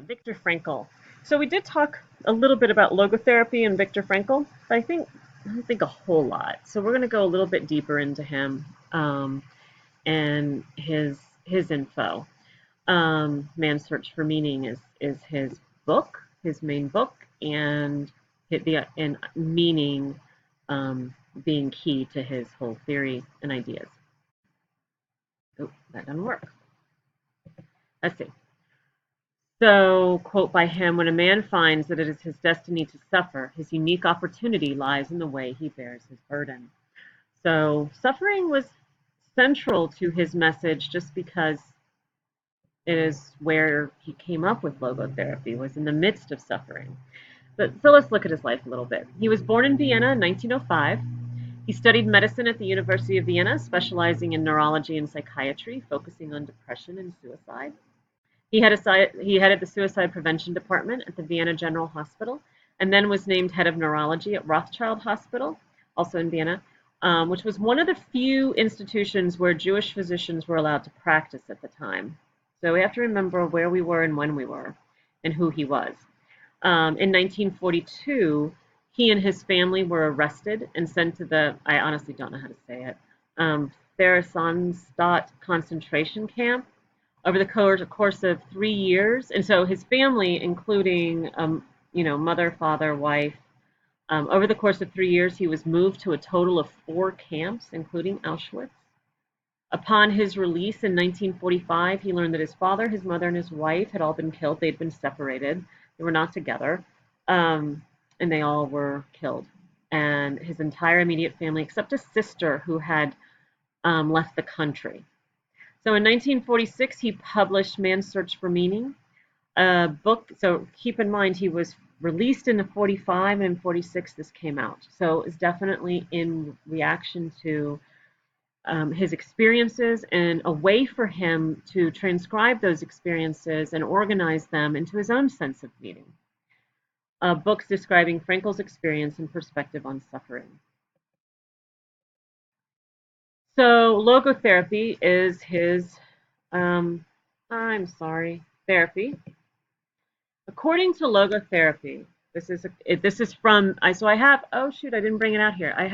Viktor Frankl. So we did talk a little bit about logotherapy and Viktor Frankl, but I don't think a whole lot. So we're going to go a little bit deeper into him and his info. Man's Search for Meaning is his book, his main book, and and meaning being key to his whole theory and ideas. Oh, that doesn't work. Let's see. So, quote by him, when a man finds that it is his destiny to suffer, his unique opportunity lies in the way he bears his burden. So, suffering was central to his message just because it is where he came up with logotherapy, was in the midst of suffering. So let's look at his life a little bit. He was born in Vienna in 1905. He studied medicine at the University of Vienna, specializing in neurology and psychiatry, focusing on depression and suicide. He headed the suicide prevention department at the Vienna General Hospital, and then was named head of neurology at Rothschild Hospital, also in Vienna, which was one of the few institutions where Jewish physicians were allowed to practice at the time. So we have to remember where we were and when we were, and who he was. In 1942, he and his family were arrested and sent to I honestly don't know how to say it, Theresienstadt concentration camp over the course of 3 years. And so his family, including, mother, father, wife, over the course of 3 years, he was moved to a total of 4 camps, including Auschwitz. Upon his release in 1945, he learned that his father, his mother, and his wife had all been killed. They'd been separated. They were not together, and they all were killed. And his entire immediate family, except a sister who had left the country. So in 1946, he published Man's Search for Meaning, a book. So keep in mind, he was released in 45, and in 46, this came out. So it's definitely in reaction to his experiences and a way for him to transcribe those experiences and organize them into his own sense of meaning. Books describing Frankl's experience and perspective on suffering. So logotherapy is his, therapy. According to logotherapy, this is from, so I have, oh shoot, I didn't bring it out here. I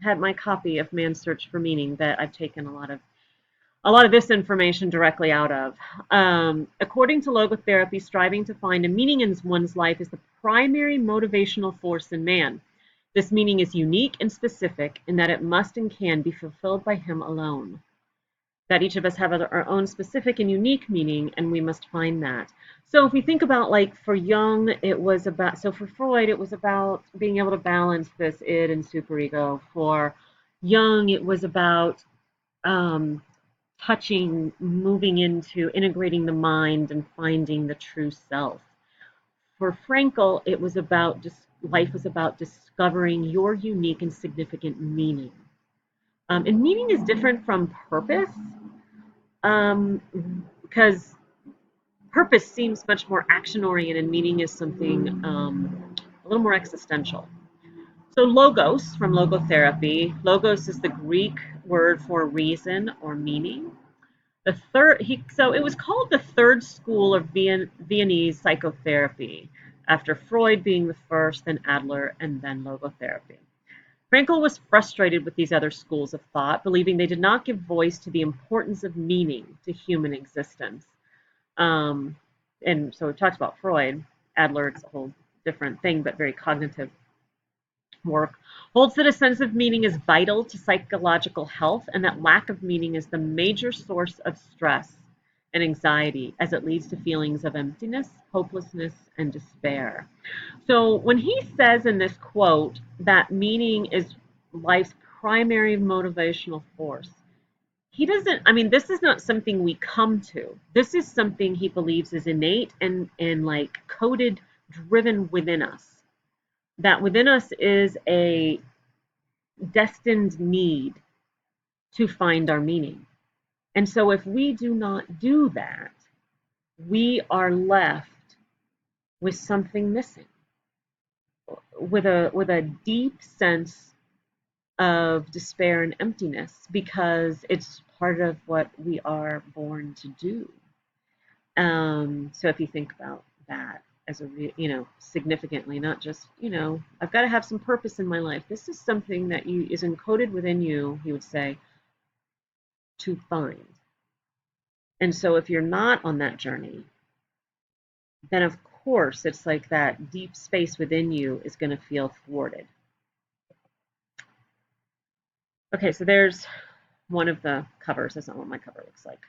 had my copy of Man's Search for Meaning that I've taken a lot of this information directly out of. According to logotherapy, striving to find a meaning in one's life is the primary motivational force in man. This meaning is unique and specific in that it must and can be fulfilled by him alone. That each of us have our own specific and unique meaning, and we must find that. So if we think about, like, for Jung, for Freud, it was about being able to balance this id and superego. For Jung, it was about touching, moving into, integrating the mind and finding the true self. For Frankl, life was about discovering your unique and significant meaning. And meaning is different from purpose, because purpose seems much more action-oriented, and meaning is something a little more existential. So logos, from logotherapy, logos is the Greek word for reason or meaning. So it was called the third school of Viennese psychotherapy, after Freud being the first, then Adler, and then logotherapy. Frankl was frustrated with these other schools of thought, believing they did not give voice to the importance of meaning to human existence. And so it talks about Freud. Adler, it's a whole different thing, but very cognitive work, holds that a sense of meaning is vital to psychological health, and that lack of meaning is the major source of stress and anxiety, as it leads to feelings of emptiness, hopelessness, and despair. So when he says in this quote that meaning is life's primary motivational force, this is not something we come to. This is something he believes is innate and like coded, driven within us. That within us is a destined need to find our meaning. And so if we do not do that, we are left with something missing, with a deep sense of despair and emptiness, because it's part of what we are born to do. So if you think about that as a, significantly, not just, I've got to have some purpose in my life. This is something that is encoded within you, he would say, to find. And so if you're not on that journey, then of course it's like that deep space within you is going to feel thwarted. Okay, so there's one of the covers. That's not what my cover looks like,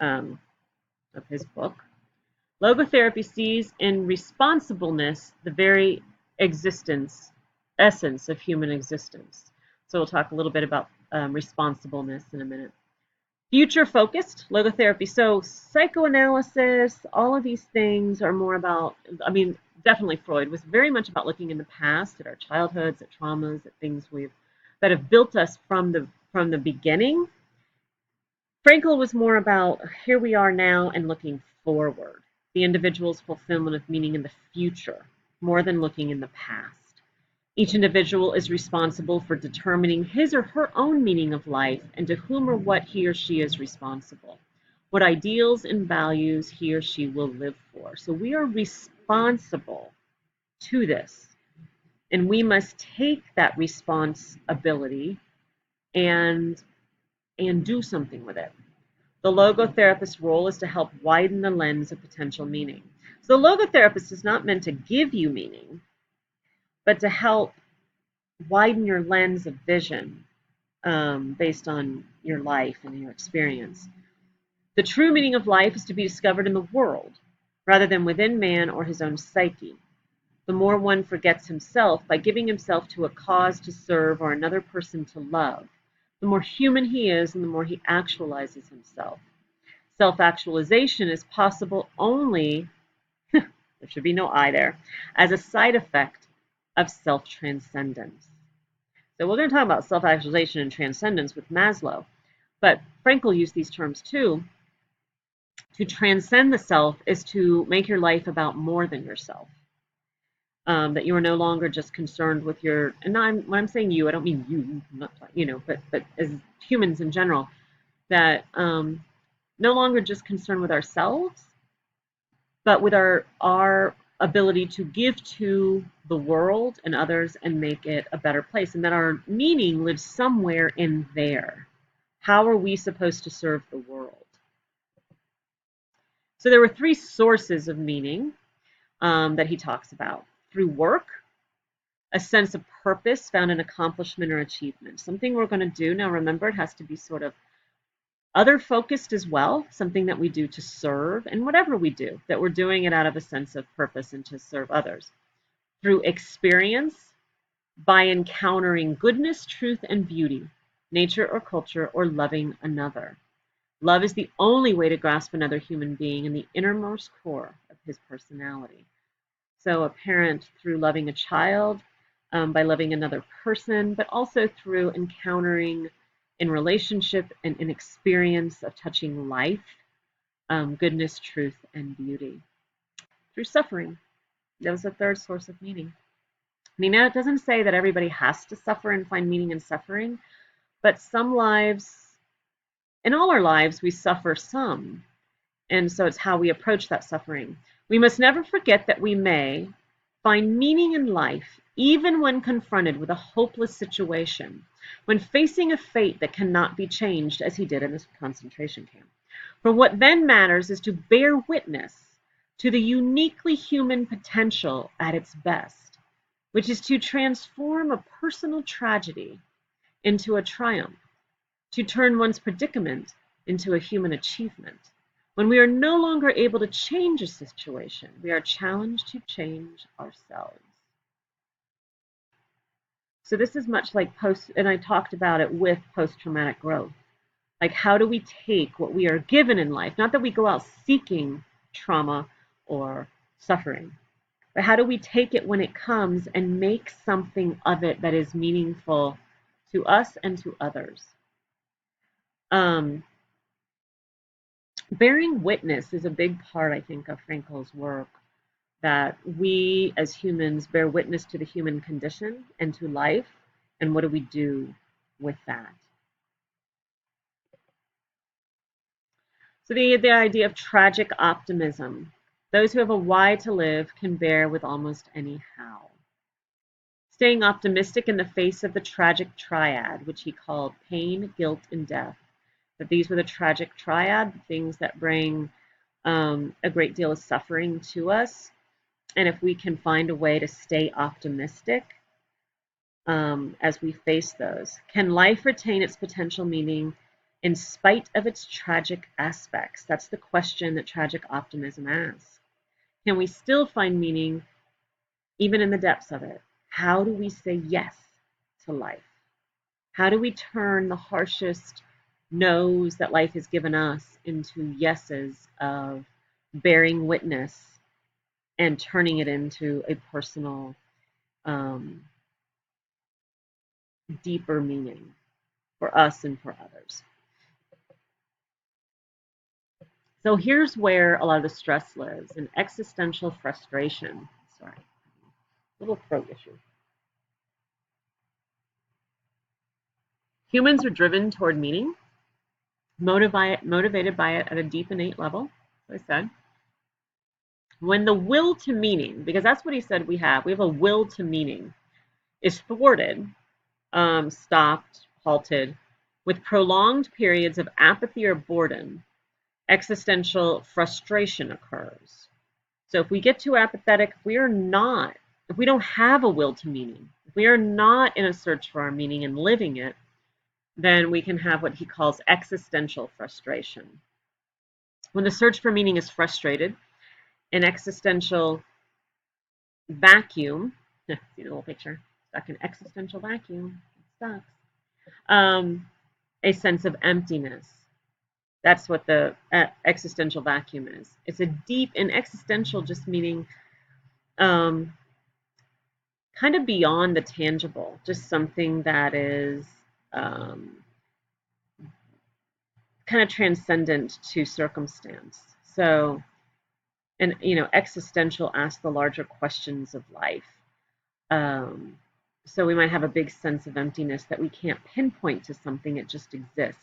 of his book. Logotherapy sees in responsibleness the very essence of human existence. So we'll talk a little bit about responsibleness in a minute. Future-focused logotherapy. So psychoanalysis, all of these things are more about, definitely Freud was very much about looking in the past, at our childhoods, at traumas, at things that have built us from the beginning. Frankl was more about here we are now and looking forward. The individual's fulfillment of meaning in the future, more than looking in the past. Each individual is responsible for determining his or her own meaning of life and to whom or what he or she is responsible, what ideals and values he or she will live for. So we are responsible to this, and we must take that responsibility and do something with it. The logotherapist's role is to help widen the lens of potential meaning. So the logotherapist is not meant to give you meaning, but to help widen your lens of vision based on your life and your experience. The true meaning of life is to be discovered in the world rather than within man or his own psyche. The more one forgets himself by giving himself to a cause to serve or another person to love, the more human he is and the more he actualizes himself. Self-actualization is possible only, there should be no I there, as a side effect of self-transcendence. So we're going to talk about self-actualization and transcendence with Maslow, but Frankl used these terms too. To transcend the self is to make your life about more than yourself. That you are no longer just concerned with your, and when I'm saying you, I don't mean you, not, but as humans in general, that no longer just concerned with ourselves, but with our ability to give to the world and others and make it a better place, and that our meaning lives somewhere in there. How are we supposed to serve the world? So there were three sources of meaning that he talks about. Through work, a sense of purpose found in accomplishment or achievement. Something we're going to do. Now remember, it has to be sort of other focused as well, something that we do to serve, and whatever we do, that we're doing it out of a sense of purpose and to serve others. Through experience, by encountering goodness, truth, and beauty, nature or culture, or loving another. Love is the only way to grasp another human being in the innermost core of his personality. So a parent through loving a child, by loving another person, but also through encountering in relationship and in experience of touching life, goodness, truth, and beauty. Through suffering. That was the third source of meaning. Now it doesn't say that everybody has to suffer and find meaning in suffering, but some lives, in all our lives, we suffer some. And so it's how we approach that suffering. We must never forget that we may find meaning in life even when confronted with a hopeless situation, when facing a fate that cannot be changed, as he did in this concentration camp. For what then matters is to bear witness to the uniquely human potential at its best, which is to transform a personal tragedy into a triumph, to turn one's predicament into a human achievement. When we are no longer able to change a situation, we are challenged to change ourselves. So this is much like and I talked about it with post-traumatic growth. Like, how do we take what we are given in life? Not that we go out seeking trauma or suffering, but how do we take it when it comes and make something of it that is meaningful to us and to others? Bearing witness is a big part, I think, of Frankl's work, that we as humans bear witness to the human condition and to life, and what do we do with that? So the idea of tragic optimism. Those who have a why to live can bear with almost any how. Staying optimistic in the face of the tragic triad, which he called pain, guilt, and death. That these were the tragic triad, the things that bring a great deal of suffering to us. And if we can find a way to stay optimistic as we face those, can life retain its potential meaning in spite of its tragic aspects? That's the question that tragic optimism asks. Can we still find meaning even in the depths of it? How do we say yes to life? How do we turn the harshest no's that life has given us into yeses of bearing witness and turning it into a personal, deeper meaning for us and for others? So here's where a lot of the stress lives, in existential frustration. Sorry, little throat issue. Humans are driven toward meaning, motivated by it at a deep innate level, as I said. When the will to meaning, because that's what he said we have a will to meaning, is thwarted, stopped, halted, with prolonged periods of apathy or boredom, existential frustration occurs. So if we get too apathetic, if we don't have a will to meaning, if we are not in a search for our meaning and living it, then we can have what he calls existential frustration. When the search for meaning is frustrated, an existential vacuum, see the little picture, stuck in existential vacuum, it sucks. A sense of emptiness. That's what the existential vacuum is. It's a deep, and existential just meaning kind of beyond the tangible, just something that is kind of transcendent to circumstance. So, and existential asks the larger questions of life. So we might have a big sense of emptiness that we can't pinpoint to something, it just exists.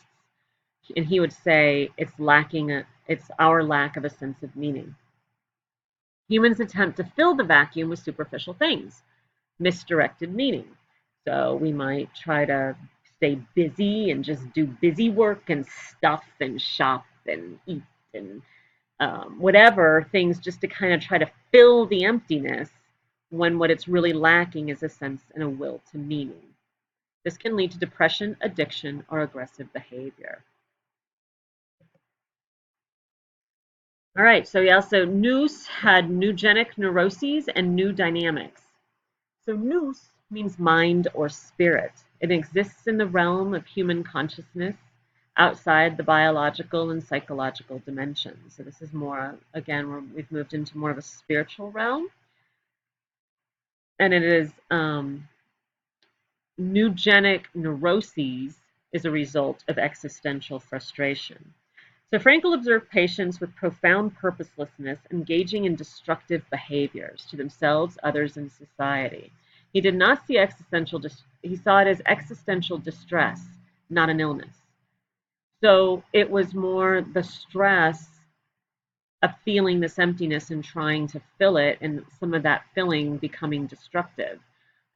And he would say it's our lack of a sense of meaning. Humans attempt to fill the vacuum with superficial things, misdirected meaning. So we might try to stay busy and just do busy work and stuff and shop and eat and whatever things, just to kind of try to fill the emptiness, when what it's really lacking is a sense and a will to meaning. This can lead to depression, addiction, or aggressive behavior. All right, so he also, Nous had Newgenic neuroses and new dynamics. So Nous means mind or spirit. It exists in the realm of human consciousness outside the biological and psychological dimensions. So this is more, again, where we've moved into more of a spiritual realm. And it is Newgenic neuroses is a result of existential frustration. So Frankl observed patients with profound purposelessness engaging in destructive behaviors to themselves, others, and society. He did not see he saw it as existential distress, not an illness. So it was more the stress of feeling this emptiness and trying to fill it, and some of that filling becoming destructive.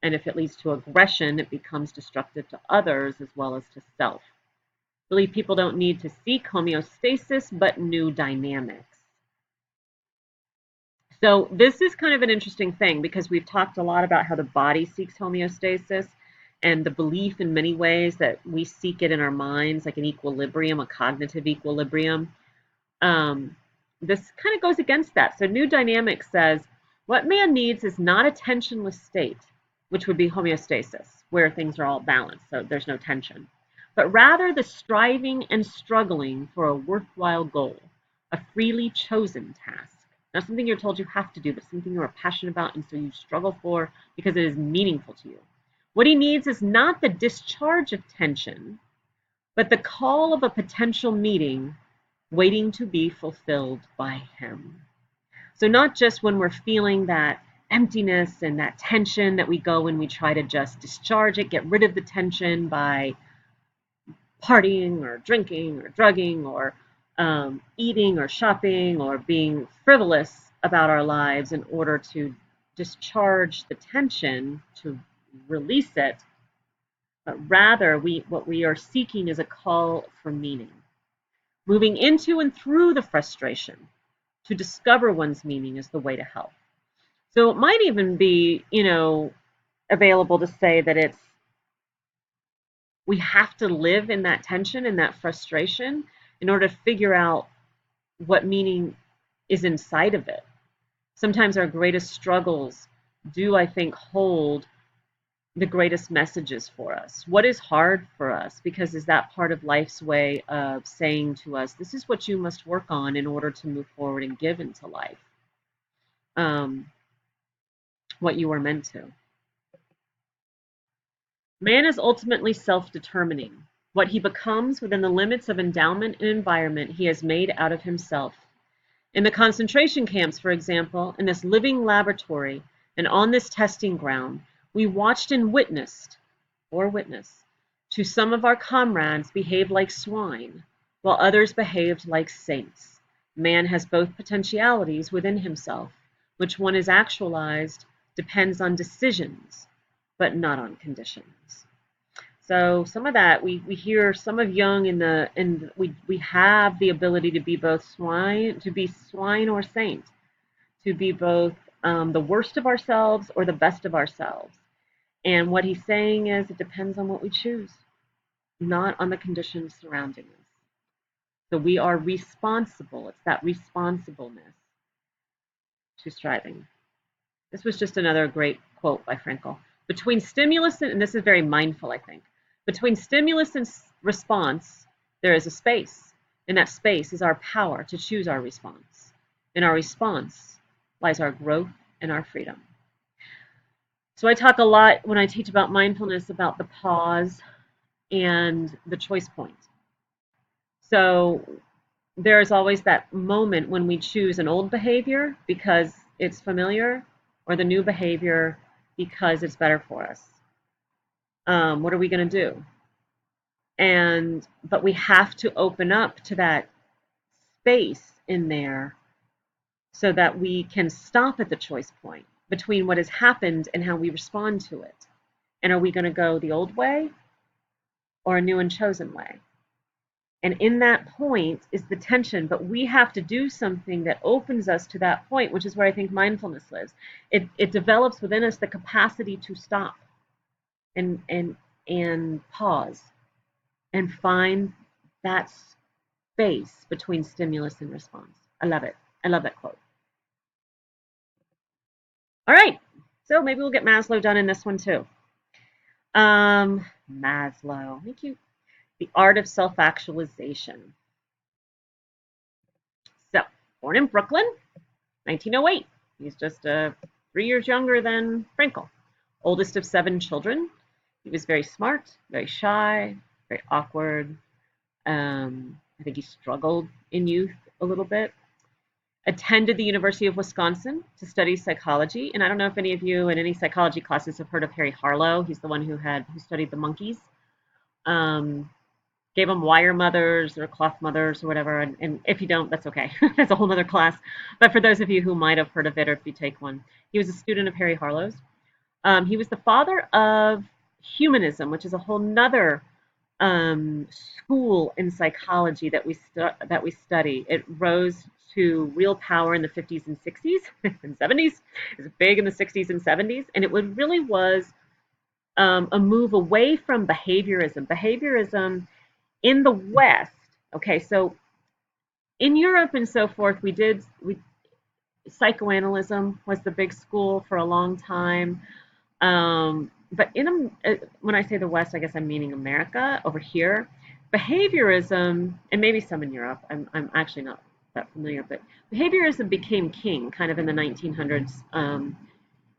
And if it leads to aggression, it becomes destructive to others as well as to self. I believe people don't need to seek homeostasis, but new dynamics. So this is kind of an interesting thing, because we've talked a lot about how the body seeks homeostasis, and the belief in many ways that we seek it in our minds, like an equilibrium, a cognitive equilibrium. This kind of goes against that. So new dynamics says, what man needs is not a tensionless state, which would be homeostasis, where things are all balanced, so there's no tension, but rather the striving and struggling for a worthwhile goal, a freely chosen task. Not something you're told you have to do, but something you are passionate about and so you struggle for because it is meaningful to you. What he needs is not the discharge of tension, but the call of a potential meeting waiting to be fulfilled by him. So not just when we're feeling that emptiness and that tension that we go and we try to just discharge it, get rid of the tension by partying or drinking or drugging or eating or shopping or being frivolous about our lives in order to discharge the tension, to release it, but rather what we are seeking is a call for meaning. Moving into and through the frustration to discover one's meaning is the way to health. So it might even be, available to say that we have to live in that tension and that frustration in order to figure out what meaning is inside of it. Sometimes our greatest struggles do, I think, hold the greatest messages for us. What is hard for us? Because is that part of life's way of saying to us, this is what you must work on in order to move forward and give into life what you are meant to. Man is ultimately self-determining. What he becomes within the limits of endowment and environment he has made out of himself. In the concentration camps, for example, in this living laboratory and on this testing ground, we watched and witnessed, to some of our comrades behave like swine, while others behaved like saints. Man has both potentialities within himself. Which one is actualized depends on decisions, but not on conditions. So some of that we hear some of Jung and we have the ability to be both swine or saint, to be both the worst of ourselves or the best of ourselves. And what he's saying is it depends on what we choose, not on the conditions surrounding us. So we are responsible. It's that responsibleness to striving. This was just another great quote by Frankl. Between stimulus and this is very mindful, I think. Between stimulus and response, there is a space. And that space is our power to choose our response. In our response lies our growth and our freedom. So I talk a lot when I teach about mindfulness about the pause and the choice point. So there is always that moment when we choose an old behavior because it's familiar or the new behavior because it's better for us. What are we going to do? But we have to open up to that space in there so that we can stop at the choice point between what has happened and how we respond to it. And are we going to go the old way or a new and chosen way? And in that point is the tension, but we have to do something that opens us to that point, which is where I think mindfulness lives. It develops within us the capacity to stop and pause and find that space between stimulus and response. I love it. I love that quote. All right, so maybe we'll get Maslow done in this one too. Maslow, thank you. The art of self-actualization. So, born in Brooklyn, 1908. He's just 3 years younger than Frankl. Oldest of 7 children. He was very smart, very shy, very awkward. I think he struggled in youth a little bit. Attended the University of Wisconsin to study psychology. And I don't know if any of you in any psychology classes have heard of Harry Harlow. He's the one who studied the monkeys. Gave them wire mothers or cloth mothers or whatever. And if you don't, that's okay. That's a whole other class. But for those of you who might have heard of it or if you take one, he was a student of Harry Harlow's. He was the father of humanism, which is a whole nother school in psychology that we study. It rose to real power in the 50s and 60s and 70s. It was big in the 60s and 70s, and it really was a move away from behaviorism. Behaviorism in the West, okay, so in Europe and so forth, psychoanalysis was the big school for a long time. But when I say the West, I guess I'm meaning America over here. Behaviorism, and maybe some in Europe, I'm actually not that familiar, but behaviorism became king kind of in the 1900s,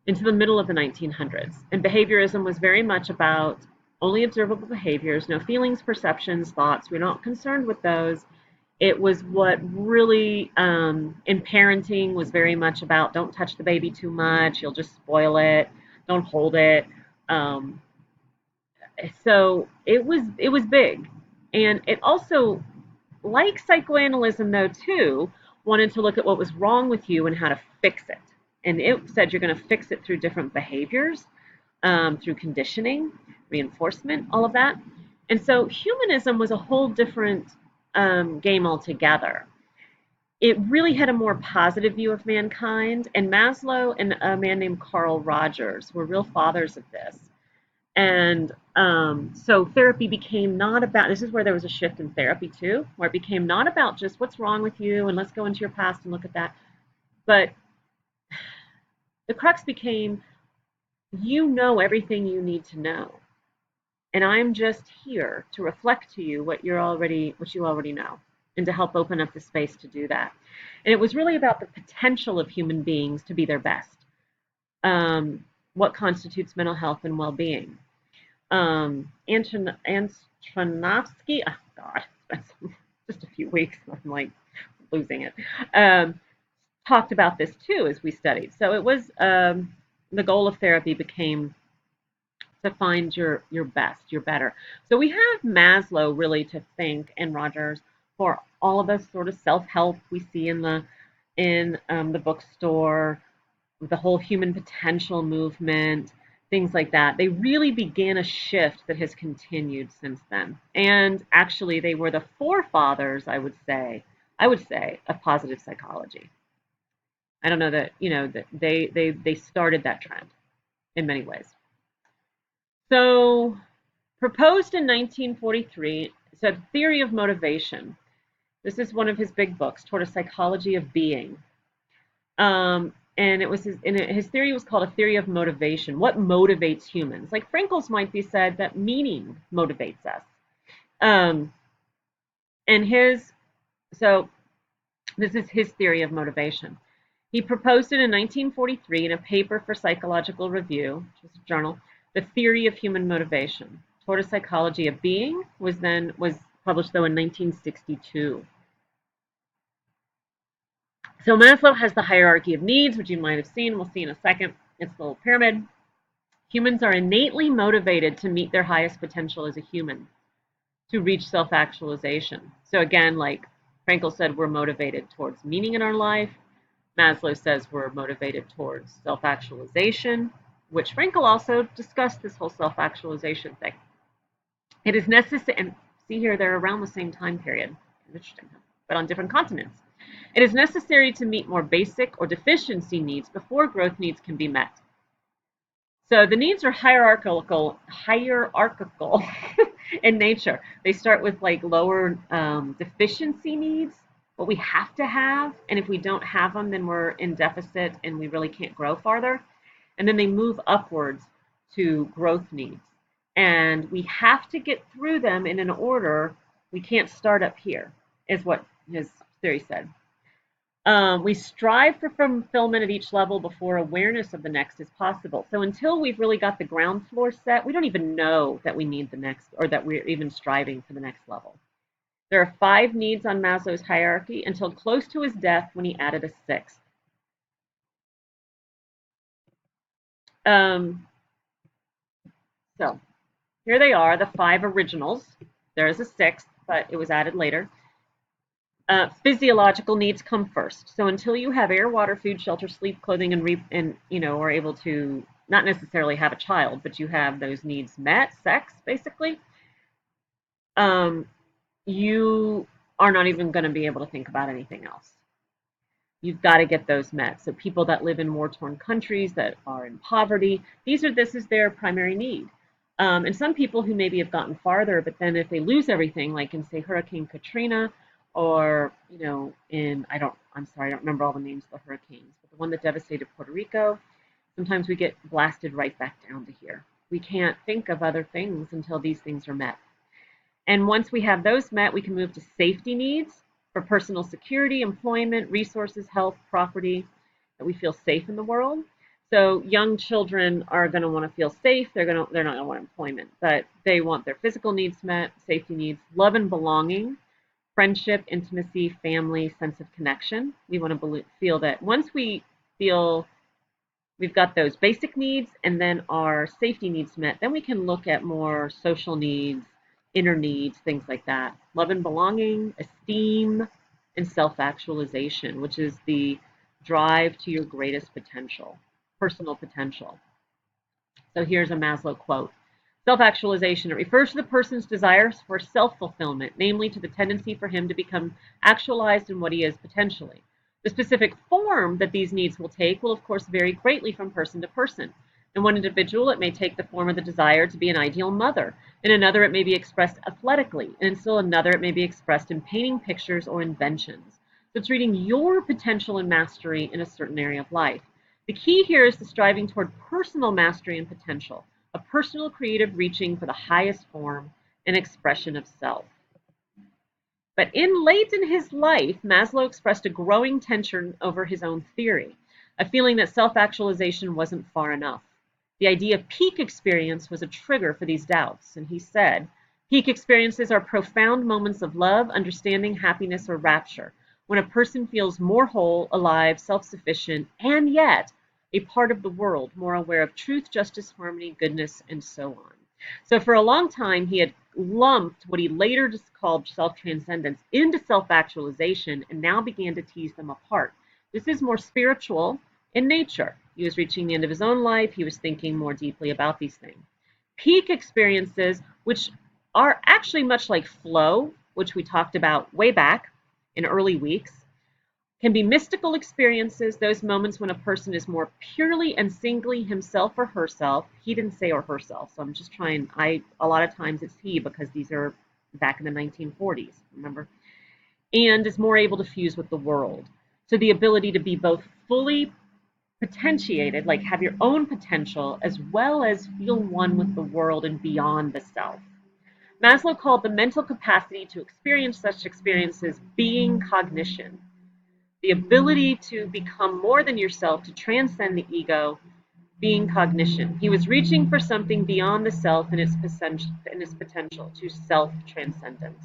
into the middle of the 1900s. And behaviorism was very much about only observable behaviors, no feelings, perceptions, thoughts. We're not concerned with those. It was what really, in parenting, was very much about don't touch the baby too much, you'll just spoil it, don't hold it. So it was big. And it also like psychoanalysis, though, too, wanted to look at what was wrong with you and how to fix it. And it said you're going to fix it through different behaviors, through conditioning, reinforcement, all of that. And so humanism was a whole different game altogether. It really had a more positive view of mankind, and Maslow and a man named Carl Rogers were real fathers of this. And so therapy became not about, this is where there was a shift in therapy too, where it became not about just what's wrong with you and let's go into your past and look at that, but the crux became, you know everything you need to know. And I'm just here to reflect to you what you already know, and to help open up the space to do that. And it was really about the potential of human beings to be their best. What constitutes mental health and well-being. Antonovsky, oh God, it's been just a few weeks, I'm like losing it, talked about this too as we studied. So it was, the goal of therapy became to find your best, your better. So we have Maslow really to thank, and Rogers, for all of this sort of self-help we see in the bookstore, the whole human potential movement, things like that. They really began a shift that has continued since then. And actually, they were the forefathers, I would say, of positive psychology. I don't know that, that they started that trend in many ways. So, proposed in 1943, so theory of motivation. This is one of his big books, Toward a Psychology of Being. And it was his theory was called a theory of motivation. What motivates humans? Like Frankel's might be said that meaning motivates us. And so this is his theory of motivation. He proposed it in 1943 in a paper for Psychological Review, which was a journal, The Theory of Human Motivation. Toward a Psychology of Being was published though in 1962. So Maslow has the hierarchy of needs, which you might have seen. We'll see in a second. It's the little pyramid. Humans are innately motivated to meet their highest potential as a human, to reach self-actualization. So again, like Frankl said, we're motivated towards meaning in our life. Maslow says we're motivated towards self-actualization, which Frankl also discussed this whole self-actualization thing. It is necessary, and see here, they're around the same time period. Interesting, but on different continents. It is necessary to meet more basic or deficiency needs before growth needs can be met. So the needs are hierarchical in nature. They start with like lower deficiency needs, what we have to have, and if we don't have them, then we're in deficit and we really can't grow farther. And then they move upwards to growth needs. And we have to get through them in an order. We can't start up here, is what his theory said. We strive for fulfillment at each level before awareness of the next is possible. So until we've really got the ground floor set, we don't even know that we need the next, or that we're even striving for the next level. There are 5 needs on Maslow's hierarchy until close to his death, when he added a 6th. So here they are, the 5 originals. There is a 6th, but it was added later. Physiological needs come first. So until you have air, water, food, shelter, sleep, clothing, and are able to not necessarily have a child, but you have those needs met, sex, basically, you are not even going to be able to think about anything else. You've got to get those met. So people that live in war-torn countries, that are in poverty, this is their primary need. And some people who maybe have gotten farther, but then if they lose everything, like in, say, Hurricane Katrina, or, I don't remember all the names of the hurricanes, but the one that devastated Puerto Rico, sometimes we get blasted right back down to here. We can't think of other things until these things are met. And once we have those met, we can move to safety needs for personal security, employment, resources, health, property, that we feel safe in the world. So young children are going to want to feel safe. They're not going to want employment, but they want their physical needs met, safety needs, love and belonging, friendship, intimacy, family, sense of connection. We want to feel that once we feel we've got those basic needs and then our safety needs met, then we can look at more social needs, inner needs, things like that. Love and belonging, esteem, and self-actualization, which is the drive to your greatest potential, personal potential. So here's a Maslow quote. Self-actualization, it refers to the person's desires for self-fulfillment, namely to the tendency for him to become actualized in what he is potentially. The specific form that these needs will take will, of course, vary greatly from person to person. In one individual, it may take the form of the desire to be an ideal mother. In another, it may be expressed athletically. And in still another, it may be expressed in painting pictures or inventions. So it's reading your potential and mastery in a certain area of life. The key here is the striving toward personal mastery and potential, a personal creative reaching for the highest form and expression of self. But late in his life, Maslow expressed a growing tension over his own theory, a feeling that self-actualization wasn't far enough. The idea of peak experience was a trigger for these doubts, and he said, peak experiences are profound moments of love, understanding, happiness, or rapture, when a person feels more whole, alive, self-sufficient, and yet a part of the world, more aware of truth, justice, harmony, goodness, and so on. So for a long time, he had lumped what he later just called self-transcendence into self-actualization and now began to tease them apart. This is more spiritual in nature. He was reaching the end of his own life. He was thinking more deeply about these things. Peak experiences, which are actually much like flow, which we talked about way back in early weeks, can be mystical experiences, those moments when a person is more purely and singly himself or herself. He didn't say or herself, so I'm just trying. A lot of times it's he because these are back in the 1940s, remember? And is more able to fuse with the world. So the ability to be both fully potentiated, like have your own potential, as well as feel one with the world and beyond the self. Maslow called the mental capacity to experience such experiences being cognition, the ability to become more than yourself, to transcend the ego, being cognition. He was reaching for something beyond the self and its potential to self-transcendence.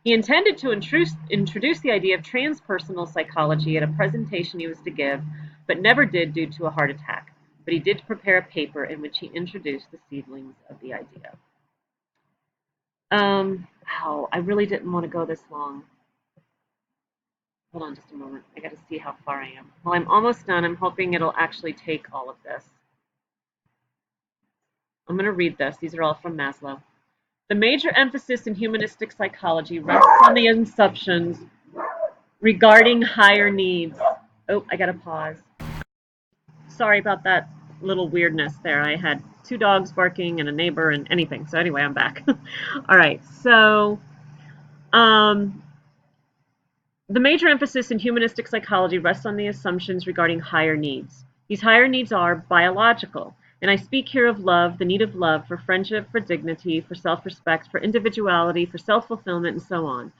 He intended to introduce the idea of transpersonal psychology at a presentation he was to give, but never did due to a heart attack. But he did prepare a paper in which he introduced the seedlings of the idea. I really didn't want to go this long. Hold on just a moment. I got to see how far I am. Well, I'm almost done. I'm hoping it'll actually take all of this. I'm going to read this. These are all from Maslow. The major emphasis in humanistic psychology rests on the assumptions regarding higher needs. Oh, I got to pause. Sorry about that little weirdness there. I had 2 dogs barking and a neighbor and anything. So anyway, I'm back. All right. So, the major emphasis in humanistic psychology rests on the assumptions regarding higher needs. These higher needs are biological, and I speak here of love, the need of love, for friendship, for dignity, for self-respect, for individuality, for self-fulfillment, and so on.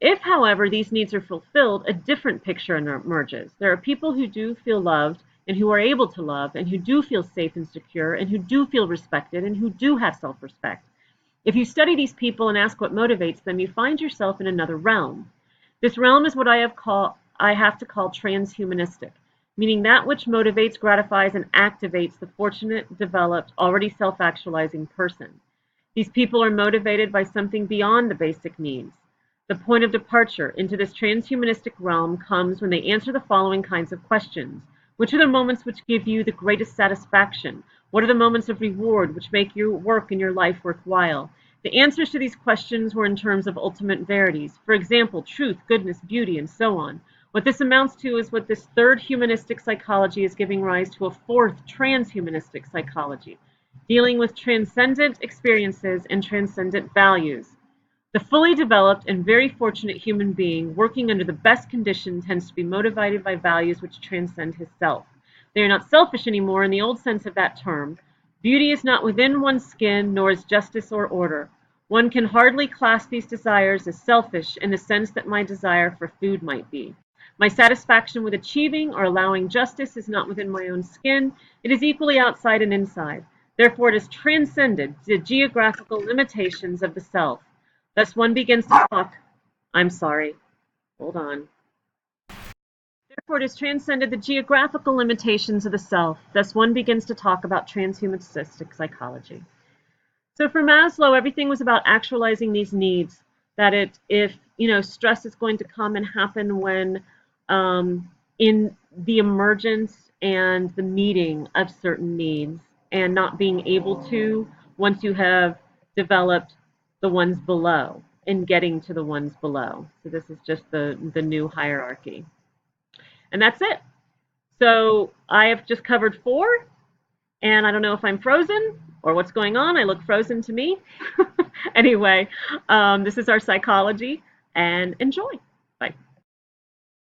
If, however, these needs are fulfilled, a different picture emerges. There are people who do feel loved, and who are able to love, and who do feel safe and secure, and who do feel respected, and who do have self-respect. If you study these people and ask what motivates them, you find yourself in another realm. This realm is what I have to call transhumanistic, meaning that which motivates, gratifies, and activates the fortunate, developed, already self-actualizing person. These people are motivated by something beyond the basic needs. The point of departure into this transhumanistic realm comes when they answer the following kinds of questions. Which are the moments which give you the greatest satisfaction? What are the moments of reward which make your work and your life worthwhile? The answers to these questions were in terms of ultimate verities. For example, truth, goodness, beauty, and so on. What this amounts to is what this third humanistic psychology is giving rise to a fourth transhumanistic psychology, dealing with transcendent experiences and transcendent values. The fully developed and very fortunate human being working under the best condition tends to be motivated by values which transcend his self. They are not selfish anymore in the old sense of that term. Beauty is not within one's skin, nor is justice or order. One can hardly class these desires as selfish in the sense that my desire for food might be. My satisfaction with achieving or allowing justice is not within my own skin. It is equally outside and inside. Therefore, it has transcended the geographical limitations of the self. Thus one begins to talk. I'm sorry. Hold on. Therefore, it has transcended the geographical limitations of the self. Thus one begins to talk about transhumanistic psychology. So for Maslow, everything was about actualizing these needs. That if stress is going to come and happen when in the emergence and the meeting of certain needs, and not being able to once you have developed the ones below and getting to the ones below. So this is just the new hierarchy, and that's it. So I have just covered 4. And I don't know if I'm frozen or what's going on. I look frozen to me. Anyway, this is our psychology, and enjoy.